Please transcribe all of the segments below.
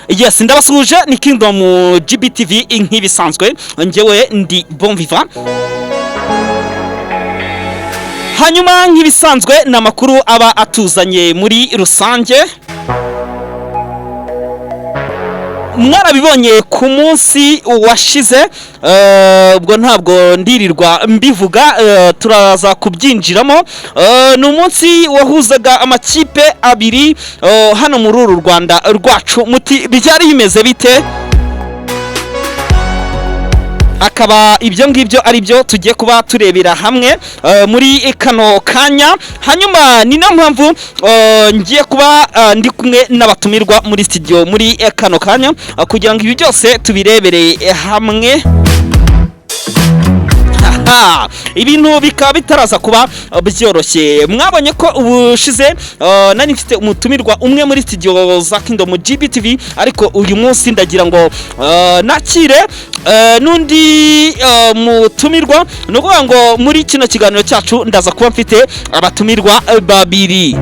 Yes, ndabasuje ni Kingdom GBTV nk'ibisanzwe njyewe ndi Bonviva. Hanyuma nk'ibisanzwe namakuru aba atuzanye muri rusange. Mwarabibonye ku munsi washize, ubwo ntabwo ndirirwa mbivuga, turaza kubyinjiramo. Ni umunsi wahuzaga amakipe abiri hano muri uru Rwanda rwacu. Muti byari bimeze bite? Akaba ibyo ngibyo ari byo tugiye kuba turebera hamwe muri kano kanya. Hanyuma ni na mpamvu ngiye kuba ndi kumwe n'abatumirwa muri studio muri kano kanya kugira ngo ibi byose tubirebere hamwe. Ibintu bikaba bitaraza kuba byoroshye. Mwabonye ko ubushize nari mfite umutumirwa umwe muri studio za Kingdom GBTV, ariko uyu munsi ndagira ngo nakire nundi mutumirwa. Nukuvuga ngo muri kino kiganiro cyacu ndaza kuba mfite abatumirwa babiri.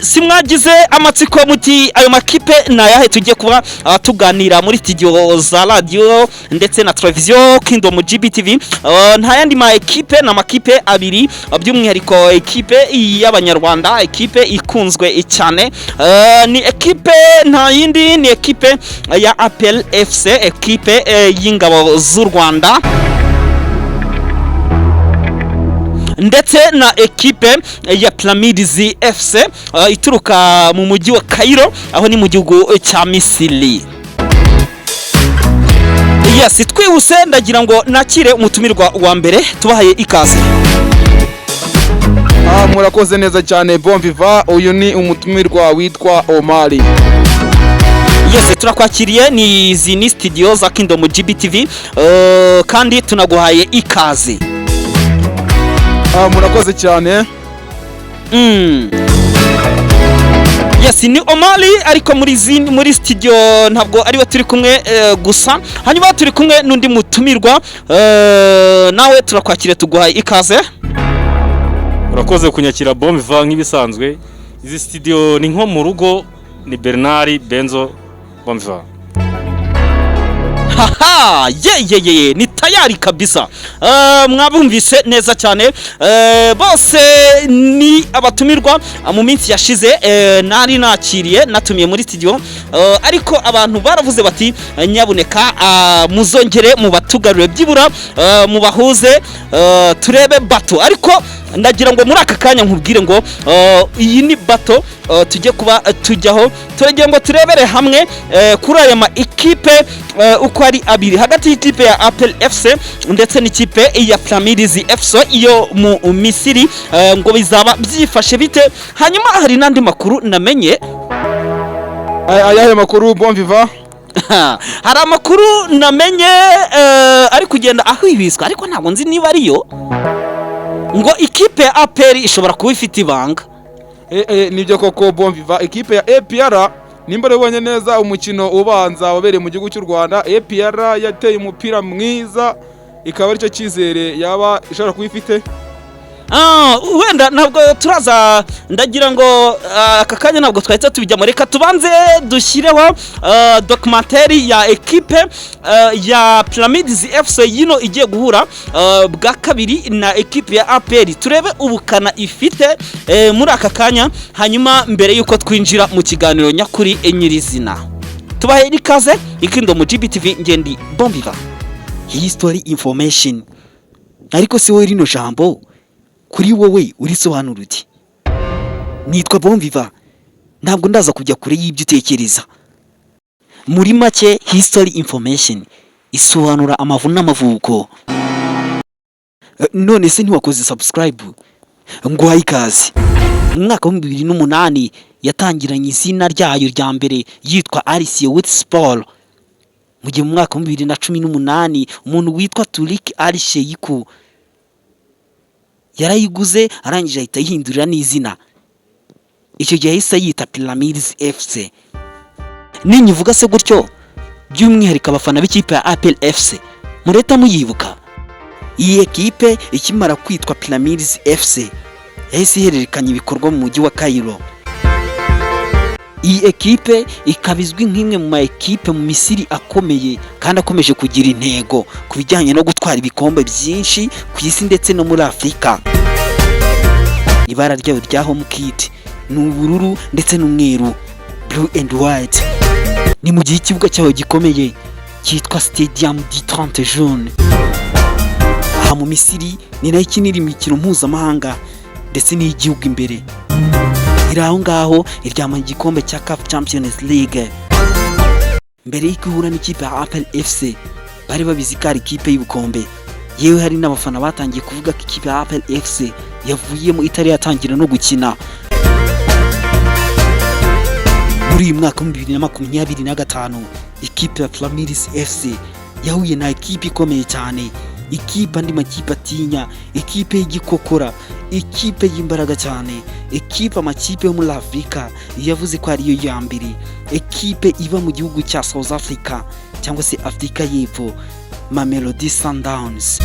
Simwagize amatsiko muti ayo makipe nayahe tugiye kuba tuganira muri studio za radio ndetse na televiziyo Kingdom GBTV. Nta yandi ma ekipe na makipe abiri, by'umwihariko ekipe y'Abanyarwanda, ekipe ikunzwe cyane. Ni ekipe nta yindi, ni ekipe ya APR FC, ekipe y'ingabo z'u Rwanda, ndetse na ekipe ya Pyramids FC ituruka mu mujyi wa Cairo, aho ni mu gihugu cya Misiri. Yes, twihuse ndagira ngo nakire umutumirwa wa mbere, tubahaye ikaze. Murakoze neza cyane Bonviva. Uyu ni umutumirwa witwa Omari. Yes, turakwakiriye ni zini studio za Kingdom GBTV, kandi tunaguhaye ikaze. Murakoze cyane. Yes, ni Omari, ariko muri studio ntabwo ariwe turi kumwe gusa. Hanyuma turi kumwe n'undi mutumirwa, nawe turakwakiriye tuguhaye ikaze. Urakoze kunyakira Bonviva nk'ibisanzwe. Izi studio ni nko mu rugo, ni Bernard Benzo Bonviva. Haha, ye ni tayari kabisa. Mwabumvise neza cyane. Bose ni abatumirwa mu minsi yashize nari nakiriye, natumiye muri studio, ariko abantu baravuze bati nyabuneka muzongere mu batugarure byibura mu bahuze turebe bato. Ariko ndagira ngo muri aka kanya nkubwire ngo iyi ni bato tujye kuba tujyaho, turagira ngo turebere hamwe kuri aya ma ekipe uko ari abiri, hagati y'ikipe ya APR FC ndetse n'ikipe ya Pyramids FC iyo mu Misiri, ngo bizaba byifashe bite. Hanyuma hari nandi makuru namenye. Ayahe makuru Bonviva? Hari amakuru namenye ari kugenda ahwibiswa, ariko ntabwo nzi niba ariyo, ngo ikipe ya APR ishobora kuba ifite ibanga. Nibyo koko Bonviva. Ikipe ya APR nimba rubonye neza umukino ubanza wabereye mu gihugu cy'u Rwanda, APR yateye umupira mwiza, ikaba aricyo cyizere yaba ishobora kuba ifite. Wenda ntabwo turaza, ndagira ngo aka kanya ntabwo twahita tubijyamo. Reka tubanze dushyireho documentaire ya ekipe ya Pyramids FC yino igiye guhura bwa kabiri na ekipe ya APR, turebe ubukana ifite muri aka kanya. Hanyuma mbere yuko twinjira mu kiganiro nyakuri enyirizina, tubahe ikaze Kingdom GBTV. Ngendi Bonviva. History information, ariko si wowe rino jambo kuri wowe urisobanura uti. Nitwa Bonviva, ntabwo ndaza kujya kure y'ibyo utekereza. Muri make, history information isobanura amavu n'amavuko. None se ntiwakoze subscribe ngo uhaye ikaze. Mu mwaka wa 2008 yatangiranye izina ryayo rya mbere yitwa RC Youth Sport. Mu gihe mu mwaka wa 2018 umuntu witwa Turik Al-Sheikhu yarayiguze, arangije ahita yihindurira n'izina. Icyo gihe yahise yita Pyramids FC. Ninyivuga se gutyo, by'umwihariko abafana b'ikipe ya APR FC mureta muyibuka. Iyi ekipe ikimara kwitwa Pyramids FC yahise ihererekanya ibikorwa mu mujyi wa Cairo. iyi ekipe ikaba izwi nk'imwe mu ma ekipe mu Misiri akomeye kandi akomeje kugira intego ku bijyanye no gutwara ibikombe byinshi ku isi ndetse no muri Afurika. Ibara ryayo rya home kit ni ubururu ndetse n'umweru, blue and white. Ni mu gihe ikibuga cyaho gikomeye cyitwa Stadium du 30 Juin. Aha mu Misiri ni nayo ikinira imikino mpuzamahanga ndetse n'iy'igihugu imbere. Iri aho ngaho iryama igikombe cya CAF Champions League. Mbere y'ikuhura n'ikipe ya Apple FC bari babizi ko ari ikipe y'ubukombe. Yewe hari n'abafana batangiye kuvuga ko ikipe ya Apple FC yavuyemo itari yatangira no gukina. Muri uyu mwaka wa 2025 ikipe ya Flamires FC yahuye na ikipe ikomeye cyane, ikipe andi makipe atinya, ikipe y'igikokora, ikipe y'imbaraga cyane, ikipe amakipe yo muri Afrika yavuze ko ariyo ya mbere, ikipe iba mu gihugu cya South Africa cyangwa se Afrika y'Epfo, Mamelodi Sundowns.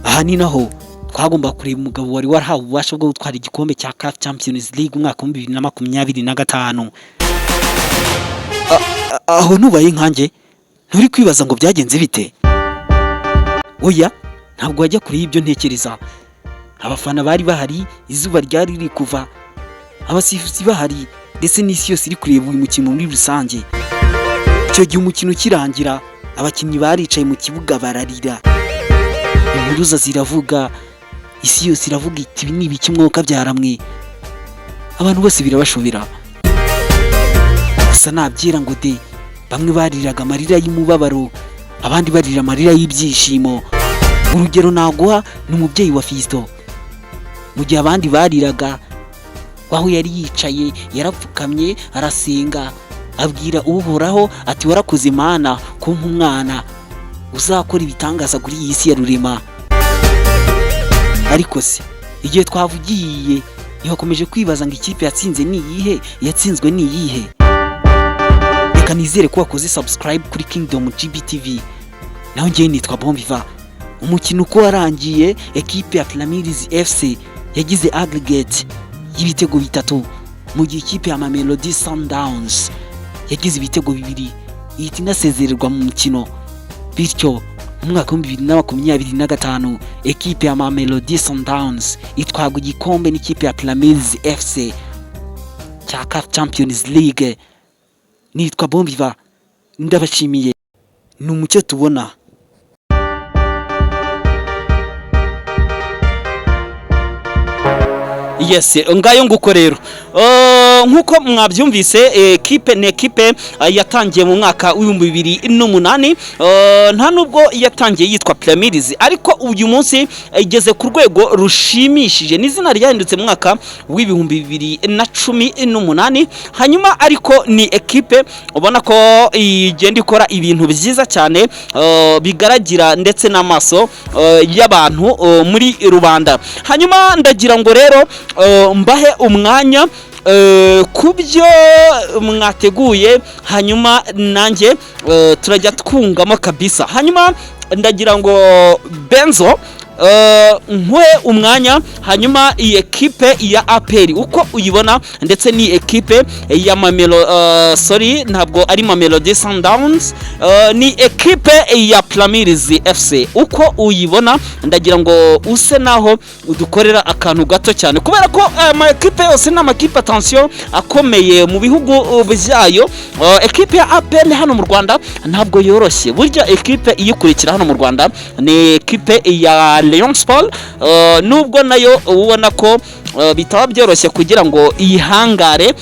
Aha ni naho twagomba kureba umugabo wari warahawe ububasha bwo gutwara igikombe cya CAF Champions League umwaka wa 2025. Aho nubaye nkanjye nturi kwibaza ngo byagenze bite? Oya, ntabwo wajya kuri ibyo ntekereza. Abafana bari bahari, izuba ryari riri kuva, abasifuzi bahari ndetse n'isi yose iri kureba uyu mukino muri rusange. Icyo gihe umukino ukirangira abakinnyi baricaye mu kibuga bararira, impuruza ziravuga, isi yose iravuga iti ibi ni ibiki mwuka byaramwe. Abantu bose birabashobera. Gusa nabyira ngo de, bamwe bariraga amarira y'umubabaro, abandi barira amarira y'ibyishimo. Urugero naguha ni umubyeyi wa Fisto. Mu gihe abandi bariraga, waho yari yicaye yarapfukamye arasenga, abwira Uhoraho ati warakoze Imana kumpa umwana uzakora ibitangaza kuri iyi si ya rurema. Ariko se igihe twavugiye yakomeje kwibaza ngo ikipe yatsinze ni iyihe, yatsinzwe ni iyihe? Reka nizere ko wakoze subscribe kuri Kingdom GBTV. Naho ngiye nitwa Bombiva. Umukino uko warangiye ekipe ya Flamires FC yagize aggregate y'ibitego 3 mu gihe ikipe ya Mamelodi Sundowns yagize ibitego 2 ihita inasezererwa mu mukino. Bityo mu mwaka wa 2025 ekipe ya Mamelodi Sundowns itwagwa igikombe n'ikipe ya Flamires FC cya CAF Champions League. Nitwa Bombiva, ndabashimiye. Ni umucyo tubona. Yes, ngayo nguko rero. Nkuko mwabyumvise ekipe ne ekipe yatangiye mu mwaka wa 2008, nta nubwo yatangiye yitwa Flamires, ariko uyu munsi igeze ku rwego rushimishije. N'izina ryahindutse mu mwaka wa 2018. Hanyuma ariko ni ekipe ubona ko igenda ikora ibintu byiza cyane bigaragira ndetse n'amaso y'abantu muri rubanda. Hanyuma ndagira ngo rero mbahe umwanya kubyo mwateguye, hanyuma nanjye turajya twungamo kabisa. Hanyuma ndagira ngo Benzo nkwe umwanya, hanyuma iyi ekipe ya APR uko uyibona, ndetse ni ekipe ya ntabwo ari Mamelodi Sundowns, ni ekipe ya Flamires FC uko uyibona. Ndagira ngo use naho udukorera akantu gato cyane, kubera ko ama ekipe yose n'amakipe attention akomeye mu bihugu byayo. Ekipe ya APR hano mu Rwanda ntabwo yoroshye. Burya ekipe iyikurikira hano mu Rwanda ni ekipe ya Leon Sport, nubwo nayo ubona ko bitaba byoroshye kugira ngo ihangare.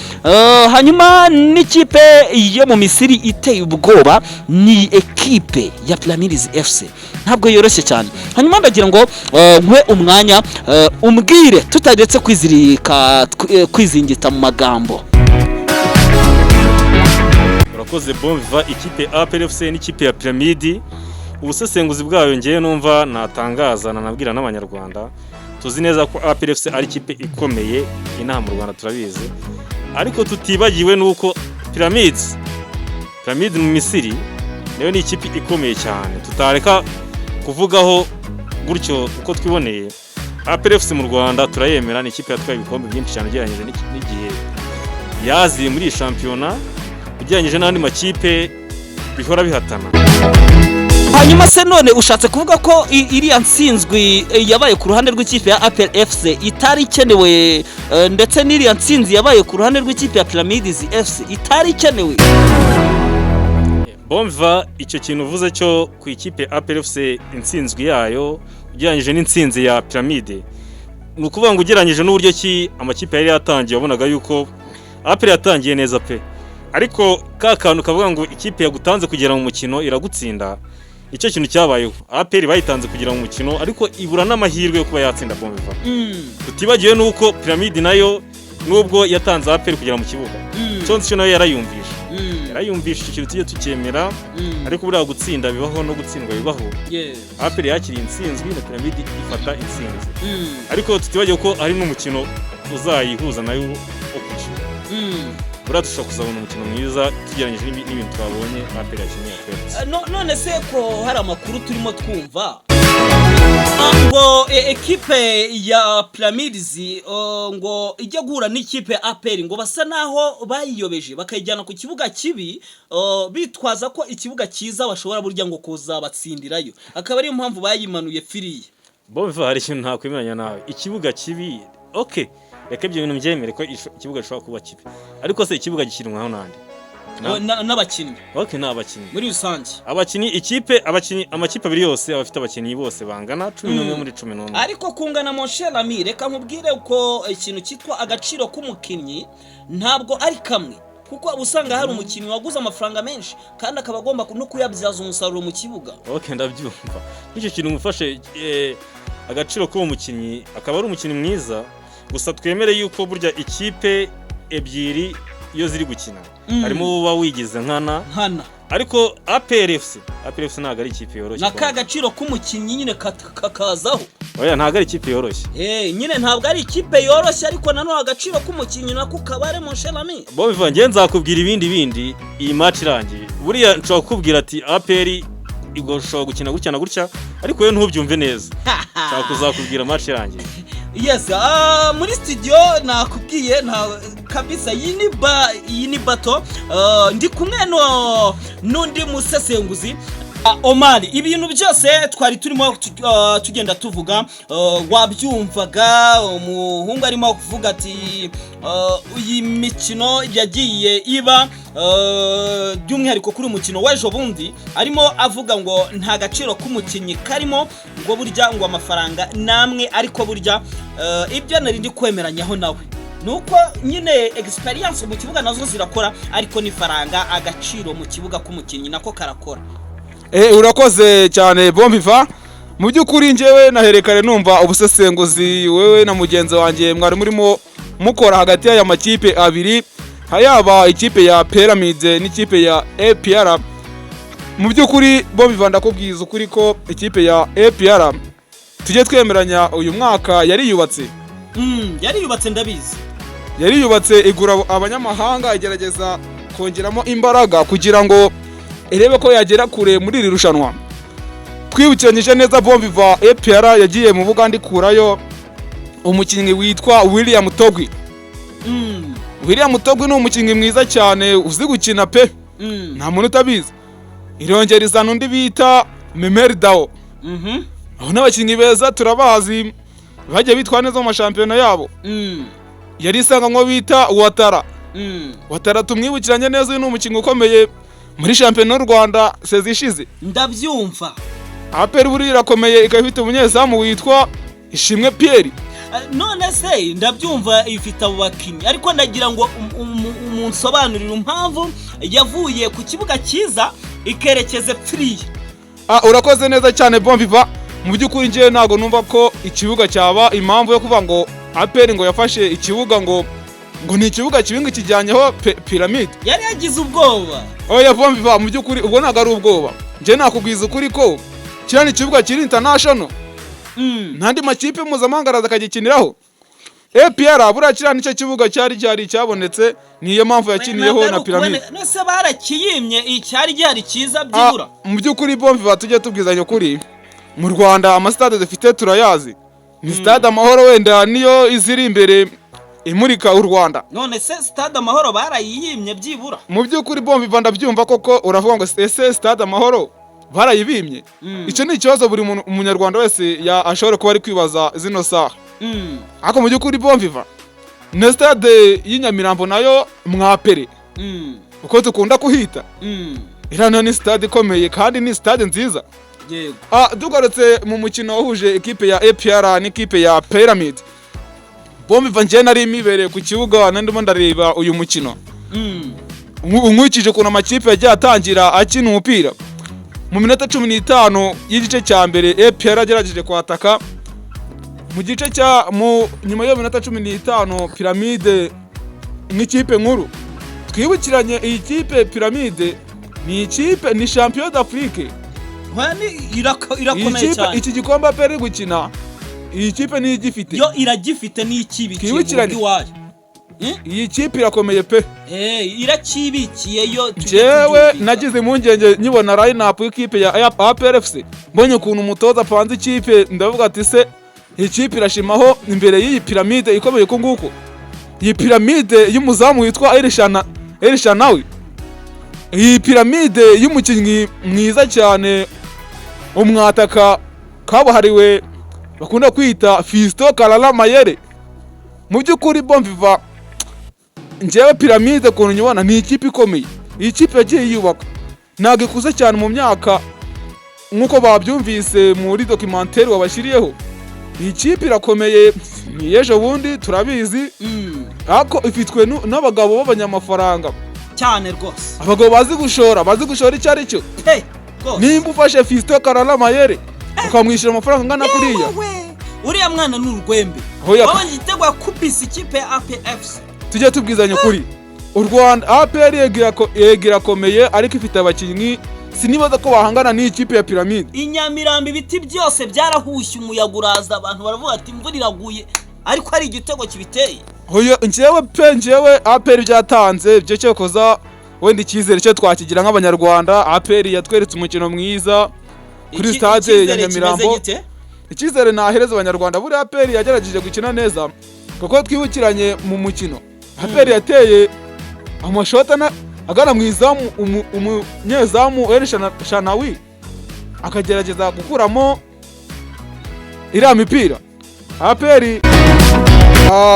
Hanyuma n'ikipe yo mu Misiri iteye ubwoba ni ekipe ya Flamires FC, ntabwo yoroshye cyane. Hanyuma ndagira ngo nkwe umwanya umbwire tutadetse kwizingita mu magambo. Urakoze Bombiva. Ikipe APR FC n'ikipe ya Pyramide, ubusesenguzi bwayo ngiye numva natangaza nanabwira n'abanyarwanda. Tuzi neza ko APR FC ari ikipe ikomeye inaha mu Rwanda, turabizi, ariko tutibagiwe nuko Pyramide mu Misiri nayo ni ikipe ikomeye cyane, tutareka kuvugaho gutyo uko twiboneye. APR FC mu Rwanda turayemera, ni ikipe yatwaye ibikombe byinshi cyane ugereranyije n'igihe yaziye muri iyi shampiyona ugereranyije n'andi makipe bihora bihatana. hanyuma se none ushatse kuvuga ko iriya nsinzwi yabaye ku ruhande rw'ikipe ya APR FC itari ikenewe, ndetse n'iriya nsinzi yabaye ku ruhande rw'ikipe ya Pyramids FC itari ikenewe? Bomva icyo kintu uvuze cyo ku ikipe ya APR FC insinzwi yayo ugereranyije n'insinzi ya Pyramide, ni ukuvuga ngo ugereranyije n'uburyo ki amakipe yari yatangiye wabonaga yuko APR yatangiye neza pe, ariko ka kantu kavuga ngo ikipe yagutanze kugera mu mukino iragutsinda, icyo kintu cyabayeho. APR bayitanze kugera mu mukino ariko ibura n'amahirwe yo kuba yatsinda Bomva. Tutibagiwe nuko Pyramide nayo nubwo yatanze APR kugera mu kibuga cyo nayo yarayumvisha icyo kintu tujye tukemera, ariko buriya gutsinda bibaho no gutsindwa bibaho. APR yakiriye intsinzwi na Pyramide ifata intsinzi, ariko tutibagiwe ko ari n'umukino uzayihuza nayo okukina. Buriya dushobora kuzabona umukino mwiza tugereranyije n'ibintu twabonye APR yakinnye. None se ko hari amakuru turimo twumva ngo ekipe ya Pyramids ngo ijya guhura n'ikipe ya APR ngo basa naho bayiyobeje bakayijyana ku kibuga kibi, bitwaza ko ikibuga cyiza bashobora burya ngo kuzabatsindirayo, akaba ariyo mpamvu bayimanuye firiye. Bomva hari ikintu ntakwemeranya nawe, ikibuga kibi okay, reka ibyo bintu mbyemere ko ikibuga gishobora kuba kibi, ariko se ikibuga gishyirwaho nande? N'abakinnyi. Okay, n'abakinnyi muri rusange. Abakinnyi amakipe abiri yose abafite abakinnyi bose bangana 11 muri 11. Ariko kungana mon cher ami, reka nkubwire uko ikintu cyitwa agaciro k'umukinnyi ntabwo ari kamwe, kuko usanga hari umukinnyi waguze amafaranga menshi kandi akaba agomba no kuyabyaza umusaruro mu kibuga. Okay, ndabyumva. Nicyo kintu mufashe agaciro k'uwo mukinnyi akaba ari umukinnyi mwiza, gusa twemere yuko burya ikipe ebyiri iyo ziri gukina harimo uba wigize nkana, ariko APR FC ntabwo ari ikipe yoroshye. Naka gaciro k'umukinnyi nyine kakazaho. Oya, ntabwo ari ikipe yoroshye. Nyine ntabwo ari ikipe yoroshye, ariko nanone agaciro k'umukinnyi nako kabare mon cher ami. Bo bivange nzakubwira ibindi iyi match irangiye. Buriya nshobora kukubwira ati APR igashobora gukina gutya na gutya, ariko we ntubyumve neza. Nshaka kuzakubwira match irangiye. Yes, muri studio nakubwiye kabisa iyi ni bato, ndi kumwe n'undi musesenguzi Omar. Ibintu byose twari turimo tugenda tuvuga wabyumvaga, umuhungu arimo kuvuga ati iyi mikino yagiye iba by'umwihariko kuri umukino w'ejo bundi, arimo avuga ngo nta gaciro k'umukinnyi karimo, ngo burya ngo amafaranga namwe, ariko burya ibyo nari ndi kwemeranyaho nawe nuko nyine experience mu kibuga nazo zirakora, ariko n'ifaranga agaciro mu kibuga k'umukinnyi nako karakora. Urakoze cyane Bombiva. Mu by'ukuri njyewe naherekare numva ubusesenguzi wewe na mugenzi wanjye mwari murimo mukora hagati y'aya makipe abiri, hayaba ikipe ya Pyramids n'ikipe ya APR. Mu by'ukuri Bombiva ndakubwiza ukuri ko ikipe ya APR tujye twemeranya uyu mwaka yari yubatse ndabizi. Yari yubatse igura abanyamahanga, igerageza kongeramo imbaraga kugira ngo irebe ko yagera kure muri iri rushanwa. Twibukiranyije neza Bombiva, APR yagiye mu Buganda ikurayo umukinnyi witwa William Togwi. William Togwi ni umukinnyi mwiza cyane uzi gukina pe, nta muntu utabizi. Irongera izana undi bita Memeri Dao. Aho n'abakinnyi beza turabazi bajya bitwa neza mu mashampiyona yabo. Yari isanga nko bita Watara tumwibukiranye neza, uyu ni umukinnyi ukomeye muri shampiyona y'u Rwanda sezishize. Ndabyumva. APR buri irakomeye ikaba ifite umunyezamu witwa Ishimwe Pierre. None se ndabyumva ifite abo bakinnyi, ariko ndagira ngo umunsobanurire impamvu yavuye ku kibuga cyiza ikerekeze free. Urakoze neza cyane Bombiva. Mu by'ukuri ngiye ntago numva ko ikibuga cyaba impamvu yo kuvuga ngo APR ngo yafashe ikibuga ngo ni ikibuga kibinga kijyanyeho Pyramid. Yari yagize ubwoba. Oya Bombiva, mu by'ukuri ubwo ntago ari ubwoba. Ngiye nakubwiza ukuri ko kirani ikibuga kiri international. Ntandi makipe mpuzamahanga araza akagikiniraho. APR buriya kirani icyo kibuga cyari cyabonetse, niyo mpamvu yakiniyeho na Pyramid. Nese barakiyimye icyari gihari cyiza byibura. Mu by'ukuri Bombiva tujye tubwizanya ukuri, mu Rwanda amastade dufite turayazi. Ni stade Amahoro wenda niyo iziri imbere imurika u Rwanda. None se stade Amahoro barayiyimye byibura? Mu by'ukuri bombi ndabyumva koko, uravuga ngo ese stade Amahoro barayibimye. Icyo ni ikibazo buri umunyarwanda wese ashobora kuba ari kwibaza zino saha. Ariko mu by'ukuri bombi na stade y'Inyamirambo nayo mwapere uko dukunda kuhita. Irano ni stade ikomeye kandi ni stade nziza. Yego. Dugarutse mu mukino wahuje ekipe ya APR n'ikipe ya Pyramid. Bombi nje nari imibereye ku kibuga ndimo ndareba uyu mukino. Unkwikije kuna amakipe yagiye atangira akina umupira. Mu minota 15 y'igice cya mbere APR yagerageje kwataka. Mu gice nyuma yo minota 15 Pyramid n'ikipe nkuru. Twibukiranye iyi kipe Pyramid ni ikipe ni champion d'Afrique. Irakomeye cyane. Iki gikombe peri gukina iyi kipe ni igifite. Yo iragifite ni ikibikiye wayo. Iyi kipe irakomeye pe. Irakibikiye yo. Jewe nagize impungenge nyibona line up y'ikipe ya APR FC. Mbonye ukuntu umutoza apanze ikipe ndavuga ati se iyi kipe irashimaho imbere y'iyi Pyramid ikomeye ko nguko. Iyi Pyramid y'umuzamu witwa Elshanawi. Iyi Pyramid y'umukinnyi mwiza cyane umwataka kabuhariwe bakunda kwita Fiston Kalala Mayere. Mu by'ukuri bomviva njyewe Pyramid kuntu nyibona ni ikipe ikomeye. Iyi kipe yagiye yubaka ntabwo ikuze cyane mu myaka nkuko babyumvise muri documentaire wabashiriyeho. Iyi kipe irakomeye ni ejo bundi turabizi. Ariko ifitwe n'abagabo b'abanyamafaranga cyane rwose. Abagabo bazi gushora icyo ari cyo. Nimba ufashe Fiston Kalala Mayere ukamwishyura amafaranga angana kuriya. Uriya mwana ni urwembe. Wabanje igitego yakubise ikipe ya APFC. Tujye tubwizanya ukuri. U Rwanda APR yegira komeye ariko ifite abakinnyi sinibaza ko bahangana n'ikipe ya Pyramid. Inyamirambo ibiti byose byarahushye umuyaga uraza abantu baravuga ati imvura iraguye ariko ari igitego kibiteye. Hoyo njyewe APR byatanze byo cyo koza wenda icyizere cyo twakigira nk'abanyarwanda. APR yatweretse umukino mwiza kuri stade ya Nyamirambo. Icyizere nahereza abanyarwanda buri APR yagerageje gukina neza kuko twibukiranye mu mukino APR yateye amashota agana mu izamu umunyezamu Elshanawi akagerageza gukuramo iriya mipira. APR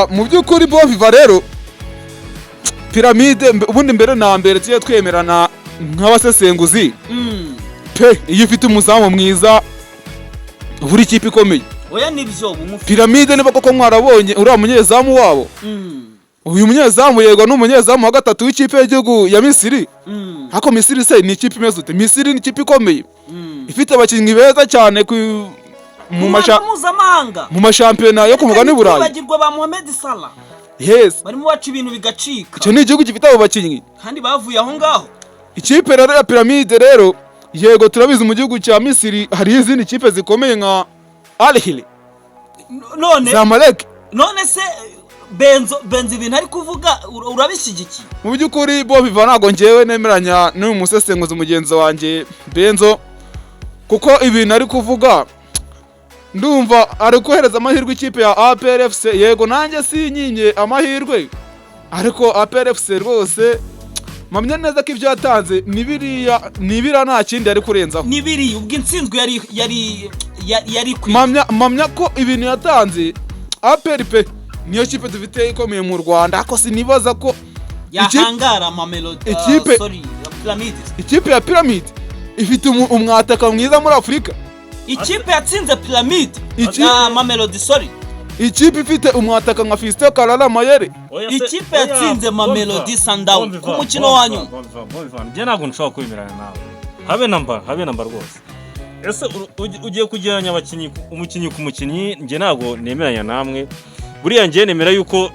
mu by'ukuri bomviva rero Pyramid ubundi mbere na mbere tuye twemerana nk'abasesenguzi pe iyo ufite umuzamu mwiza buri kipe ikomeye. Oya nibyo Pyramid niba koko mwarabonye uriya munyezamu wabo. Uyu munyezamu yego n'umunyezamu wa gatatu w'ikipe y'igihugu ya Misiri. Hako Misiri se ni ikipe imeze ute? Misiri ni ikipe ikomeye. Ifite abakinnyi beza cyane mu mashampiyona yo ku mugani w'Uburayi. Bagirwa ba Mohamed Salah. Yes. Barimo baca ibintu bigacika. Icyo ni igihugu gifite abo bakinnyi. Kandi bavuye aho ngaho. Ikipe rero ya Pyramid rero yego turabizi mu gihugu cya Misiri hari izindi kipe zikomeye nka Al Hilal. Zamalek. None se Benzo ibintu ari kuvuga urabishyigikiye? Mu by'ukuri bo biva ntago njyewe nemeranya n'uyu musesenguzi mugenzi wanjye Benzo kuko ibintu ari kuvuga ndumva ari kohereza amahirwe ikipe ya APR FC. Yego nanjye sinyinye amahirwe ariko APR FC rwose mamya neza ko ibyo yatanze nibira nta kindi ari kurenzaho. Nibiri ubwo intsinzwe yari mamya ko ibintu yatanze APR pe niyo kipe dufite ikomeye mu Rwanda. Ako sinibaza ko yahangara Mamelodi Pyramid. Ikipe ya Pyramid ifite umwataka mwiza muri Afrika. Ikipe yatsinze Pyramid na Mamelodi ikipe ifite umwataka nka Fiston Kalala Mayere. Ikipe yatsinze Mamelodi Sundowns ku mukino wanyu. Njye ntabwo nshobora kwemerana nawe. Habe namba rwose. Ese ugiye kugeranya umukinnyi ku mukinnyi njye ntabwo nemeranya namwe. Buriya njye nemera yuko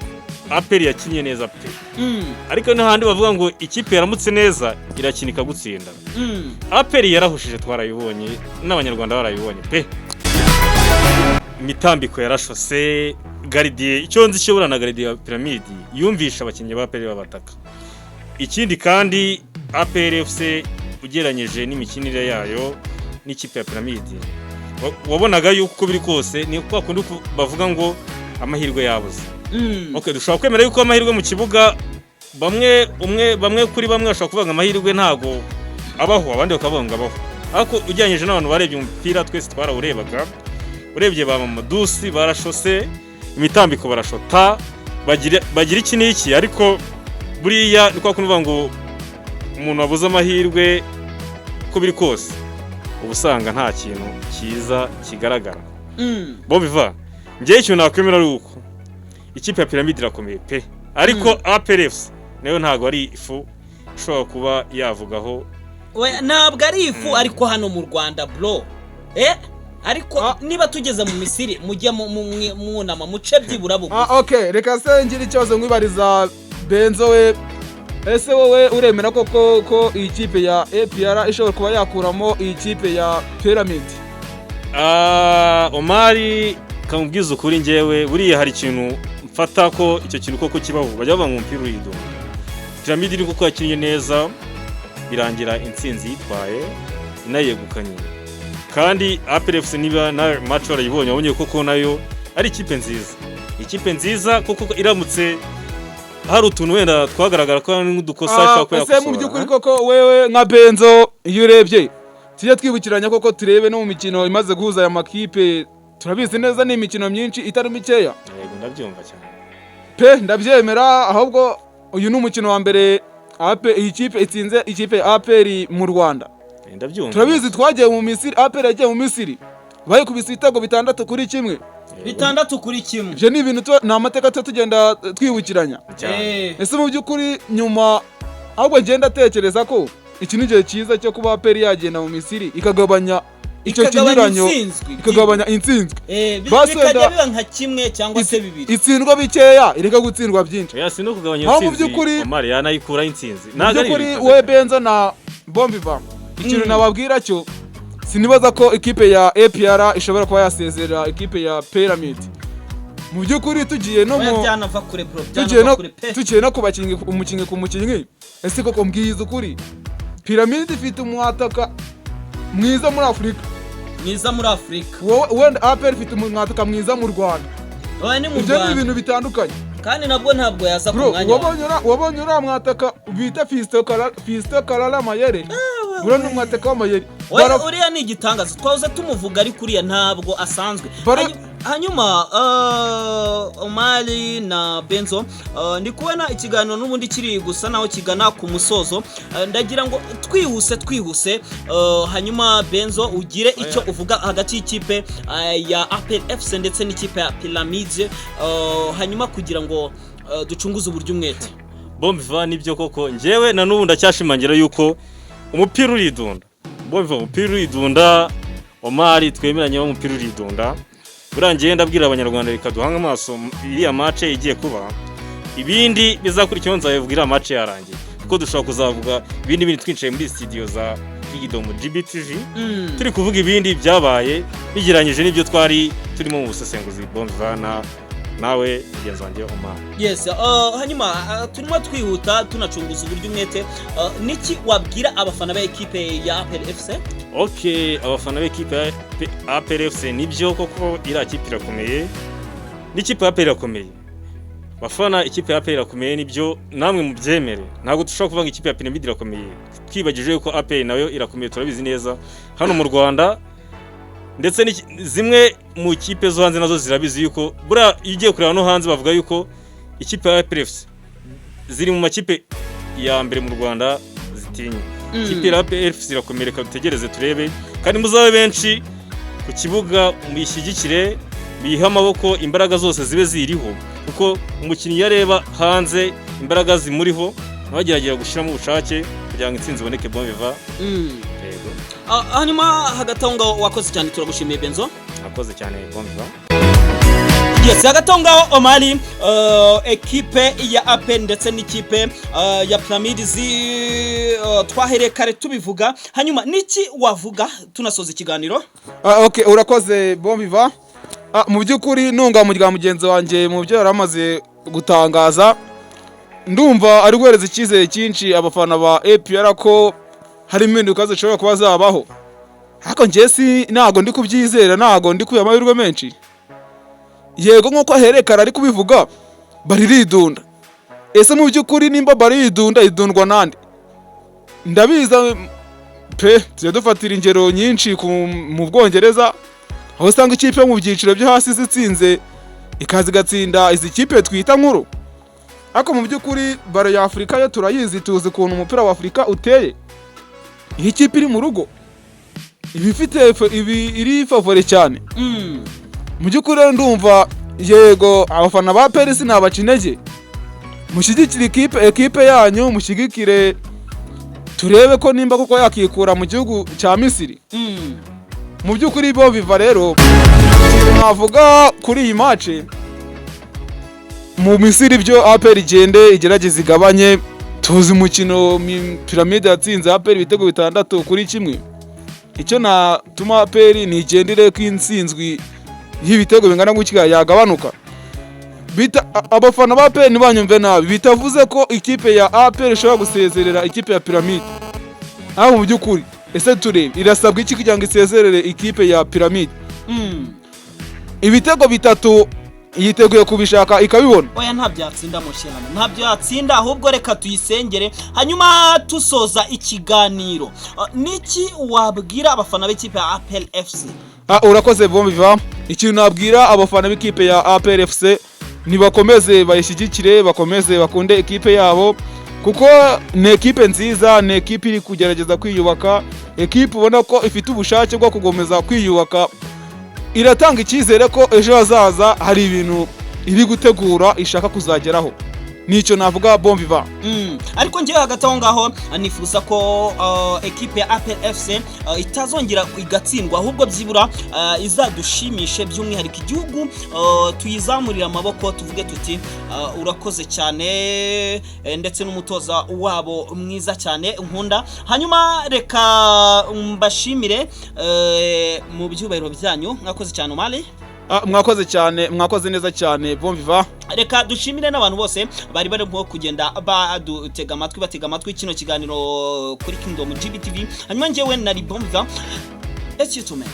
APR yakinye neza pe. Ariko n'ahandi bavuga ngo ikipe yaramutse neza irakinika gutsinda. APR yarahushije twarayibonye n'abanyarwanda barayibonye pe. Imitambiko yarashose Gardie icyo nzi cyo na Gardie ya Pyramid yumvisha abakinnyi ba APR babataka. Ikindi kandi APR FC ugeranyije n'imikinire yayo n'ikipe ya Pyramid wabonaga yuko biri kose ni kwa kundi bavuga ngo amahirwe yabuze. Okay, dushobora kwemera yuko amahirwe mu kibuga bamwe kuri bamwe bashobora kuvuga amahirwe ntago abaho, abandi bakavuga ngo abaho. Ariko ujyanyije n'abantu barebye umupira twese twarawurebaga, urebye ba Mamadusi barashose, imitambiko barashota, bagira iki n'iki, ariko buriya ni kwa kuvuga ngo umuntu wabuze amahirwe ko biri kose ubusanga nta kintu cyiza kigaragara. Bon viva njye ikintu nakwemera ari uko ikipe ya Pyramide irakomeye pe, ariko APRFC nayo ntago ari ifu ishobora kuba yavugaho. Ntabwo ari ifu ariko hano mu Rwanda bro ariko niba tugeze mu Misiri mujye mu nama muce byibura bugufi. Okay, reka se ngira ikibazo ngwibariza Benzo we, ese wowe uremera ko iyi kipe ya APR ishobora kuba yakuramo iyi kipe ya Pyramide? Omari kamubwiza ukuri njyewe buriya hari ikintu mfata ko icyo kintu koko kibaho, bajya bavuga ngo umupira uridunda. Pyramide iri kuko yakinnye neza birangira intsinzi yitwaye inayegukanye, kandi APRFC niba na match barayibonye abonye koko nayo ari ikipe nziza koko iramutse hari utuntu wenda twagaragara ko ari nk'udukosa ashaka ko yakosora. Ese mu by'ukuri koko wewe nka Benzo iyo urebye tujye twibukiranya koko turebe no mu mikino imaze guhuza aya makipe, turabizi neza ni imikino myinshi itari mikeya. Yego ndabyumva cyane pe, ndabyemera, ahubwo uyu ni umukino wa mbere iyi kipe itsinze ikipe ya APR mu Rwanda. Ndabyumva, turabizi twagiye mu Misiri, APR yagiye mu Misiri bayikubise ibitego 6-1. 6-1. Je ni ibintu ni amateka tugenda twibukiranya. Ese mu by'ukuri nyuma ahubwo ngenda tekereza ko iki ni gihe cyiza cyo kuba APR yagenda mu Misiri ikagabanya icyo kinyuranyo, ikagabanya intsinzwe. Bikajya biba nka kimwe cyangwa se bibiri. Itsindwa bikeya ireka gutsindwa byinshi. Yasi no kugabanya intsinzi. Omari yanayikura intsinzi. Ntago ari we Benzo na Bon Viva. Ikintu nababwira cyo sinibaza ko ikipe ya APR ishobora kuba yasezera ikipe ya Pyramide. Mu by'ukuri tugiye no mu byanava kure bro, tugiye no kubakinga umukinge ku mukinyi. Ese koko mbwiza ukuri Pyramide ifite umwataka mwiza muri Afrika. Wowe APR ifite umwataka mwiza mu Rwanda. Ibyo ni ibintu bitandukanye. Kandi nabwo ntabwo yaza ku mwanya. Wabonye ura mwataka bita Fiston Kalala Mayere. Bura n'umwataka w'amayeri. Uriya ni igitangaza. Twahoze tumuvuga ari kuriya ntabwo asanzwe. Hanyuma Omari na Benzo ndi kubona ikiganiro n'ubundi kiri gusa naho kigana ku musozo. Ndagira ngo twihuse hanyuma Benzo ugire icyo uvuga hagati y'ikipe ya APRFC ndetse n'ikipe ya Pyramide hanyuma kugira ngo ducunguze uburyo umwete. Bon Viva nibyo koko njyewe na n'ubu ndacyashimangira yuko umupira uridunda. Bon Viva umupira uridunda, Omari twemeranye umupira uridunda. Burangiye ndabwira abanyarwanda reka duhanga amaso iriya match igiye kuba, ibindi bizakurikiraho nzabibwira match yarangiye kuko dushobora kuzavuga ibindi bintu twincaye muri studio za Kigidomo GBTV turi kuvuga ibindi byabaye bigiranyije n'ibyo twari turimo mu busesenguzi. Bon Viva nawe mugenzi wanjye Omar. Yes, hanyuma turimo twihuta tunacunguza uburyo umwete. Niki wabwira abafana ba equipe ya APRFC? Okay, abafana b'equipe ya APRFC nibyo koko ira kipe irakomeye, n'ikipe ya APR irakomeye. Bafana ikipe ya APR irakomeye nibyo namwe mubyemere. Ntabwo dushobora kuvuga ikipe ya Pyramide irakomeye twibagije yuko APR nayo irakomeye, turabizi neza hano mu Rwanda. Ndetse zimwe mu kipe zo hanze nazo zirabizi yuko bura igiye kureba no hanze bavuga yuko ikipe ya APRFC ziri mu makipe ya mbere mu Rwanda zitinya. Ikipe ya APRFC irakomereka, dutegereze turebe kandi muzabe benshi ku kibuga muyishyigikire, biha amaboko, imbaraga zose zibe ziriho kuko umukinnyi yareba hanze imbaraga zimuriho nabageragera gushiramo ubushake kugira ngo intsinzi iboneke. Bon Viva. Yego. Hanyuma hagatonga wakoze cyane, turagushimiye Benzo. Akoze cyane Bon Viva. Yes, hagatonga Omari equipe ya APR ndetse n'ikipe ya Pyramide twahereye kare tubivuga. Hanyuma niki wavuga tunasoza ikiganiro? Okay, urakoze Bon Viva. Mu by'ukuri nunga mu mugenzi wanjye mu byo yaramaze gutangaza, ndumva ari guhereza icyizere cyinshi abafana ba APR ko hari impinduka zishobora kuba zabaho. Ariko njye ntago ndi kubyizera, ntago ndi kuyamahirwe menshi. Yego nkuko aherekara ari kubivuga, bariridunda. Ese mu by'ukuri nimba baridunda idundwa nande? Ndabiza pe tujya dufatira ingero nyinshi mu Bwongereza aho usanga ikipe mu byiciro byo hasi zitsinze ikazi gatsinda izi kipe twita nkuru. Ariko mu by'ukuri bare ya Afurika yo turayizi, tuzi ukuntu umupira wa Afurika uteye. Iyi kipe iri mu rugo iri favore cyane. Mu by'ukuri ndumva yego abafana ba Paris nabaca intege, mushyigikire ekipe yanyu, mushyigikire turebe ko nimba kuko yakikura mu gihugu cya Misiri. Mu by'ukuri bo biva rero navuga kuri iyi match mu Misiri byo APR igende igerageza igabanye. Tuzi umukino Pyramide yatsinze APR ibitego 6-1. Icyo natuma APR nigendere ko insinzwi y'ibitego bingana gutya yagabanuka. Abafana ba APR ntibanyumve nabi, bitavuze ko ikipe ya APR ishobora gusezerera ikipe ya Pyramide. Aho mu by'ukuri ese turebe irasabwa iki kugira ngo isezerere ikipe ya Pyramide? Ibitego 3 yiteguye kubishaka ikabibona. Oya ntabyo yatsinda mushirana, ntabyo yatsinda, ahubwo reka tuyisengere hanyuma tusoza ikiganiro. Niki wabwira abafana b'ikipe ya APR FC? Urakoze Bombi va. Ikintu nabwira abafana b'ikipe ya APR FC nibakomeze bayishyigikire, bakomeze bakunde ekipe yabo kuko ni ekipe nziza, ni ekipe iri kugerageza kwiyubaka, ekipe ubona ko ifite ubushake bwo kugomeza kwiyubaka. Iratanga icyizere ko ejo hazaza hari ibintu iri gutegura ishaka kuzageraho. Nicyo navuga Bombi va. Ariko ngiye hagati aho ngaho nifuza ko ekipe ya APR FC itazongera igatsindwa, ahubwo byibura izadushimishe by'umwihariko igihugu, tuyizamurira amaboko tuvuge tuti urakoze cyane, ndetse n'umutoza wabo mwiza cyane nkunda. Hanyuma reka mbashimire mu byubahiro byanyu, mwakoze cyane Omari. Mwakoze cyane, mwakoze neza cyane Bombi va. Reka dushimire n'abantu bose bari barimo kugenda batega amatwi kino kiganiro kuri Kingdom GBTV. Hanyuma njyewe nari Bombi va. Let's you to man.